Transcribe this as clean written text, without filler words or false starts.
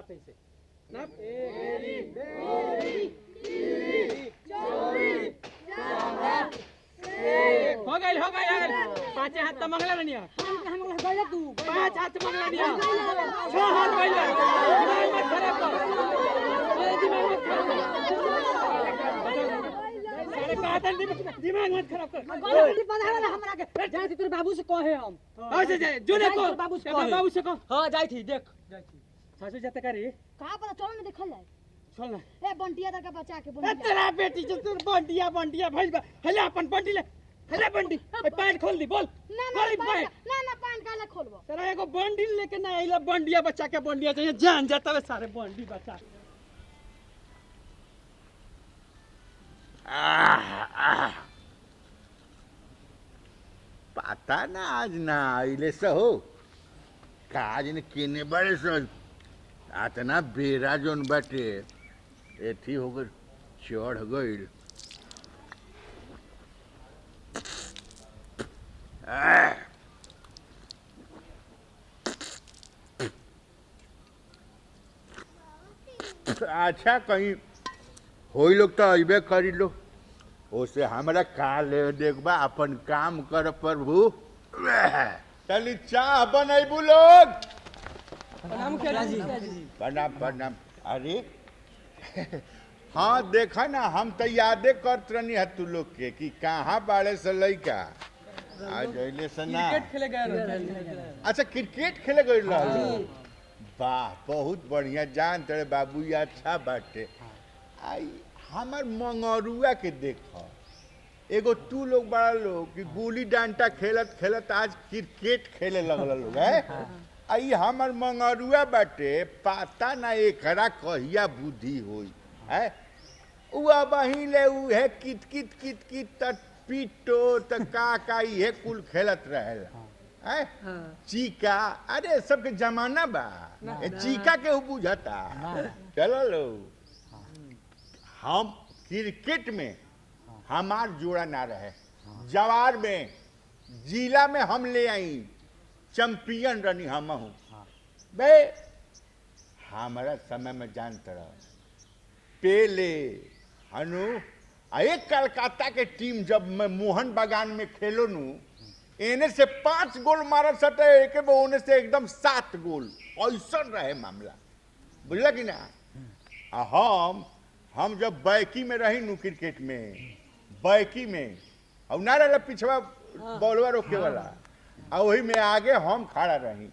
नाप ऐसे नाप हो गई पांच हाथ तो मंगला नहीं तू 5 हाथ मंगला नहीं 6 हाथ गइल दिमाग मत खराब कर दिमाग मत खराब सारे काटन दिमाग मत खराब कर गोली बनावेला हमरा के जाई थी तेरे बाबू से कहे हम ऐसे जाए जो देखो बाबू से कह हां जाई थी देख सासू जाते का रे कहां पर चल में देखल जाए चल ना ए बंटिया का बचा के तेरा बेटी जो तू बंटिया भइल बा हले अपन बंटी ले हले बंटी पैंट खोल दी बोल ना खोली पैंट ना पैंट काला खोलबो तेरा एगो बंडी लेके ना आइला बंडिया बच्चा के बंडिया चाहिए जान जाता है सारे बंडी बच्चा पता ना आज ना आइले से हो काज ने केने बड़े सो आतना बेरा जोन बाटे एथी हो गई चढ़ गई अच्छा कहीं होई लोग तो अबे करी लो ओसे हमरा का ले देखबा अपन काम कर प्रभु चली चाह बनैबू लोग प्रणाम अरे हाँ देखा ना हम तो यादे करत रहनी है तू लोग के कि कहाँ बाड़े से लइका आज अइले से ना क्रिकेट खेले गए अच्छा क्रिकेट खेले गए वाह बहुत बढ़िया जान तेरे बाबू ये अच्छा बाटे आई हमार मंगरुआ के देख एगो तू लोग बड़ा लोग कि गुली डंडा खेलत खेलत आज क्रिकेट खेले लगल लोग है आई हमार मंगरुआ बाटे पता ना एकरा कहिया बुद्धि होई है उआ बहिले उ है कित कित कित कित त पीटो त का ये कुल खेलत रहेला है चीका अरे सबके जमाना बा ए चीका के बुझता चलो लो हम क्रिकेट में हमार जोड़ा ना रहे जवार में जिला में हम ले आई चैंपियन रनी हम हूँ बे हमारा समय में जानते रहो पेले हनु एक कलकत्ता के टीम जब मैं मोहन बागान में खेलो नू एने से 5 गोल मारत सटे एक ओने से एकदम 7 गोल ऐसा रहे मामला बुझला कि ना हम जब बैकी में रही नू क्रिकेट में बैकी में और ना रहा पिछवा बॉलवा रोके वाला और वही में आगे हम खड़ा रही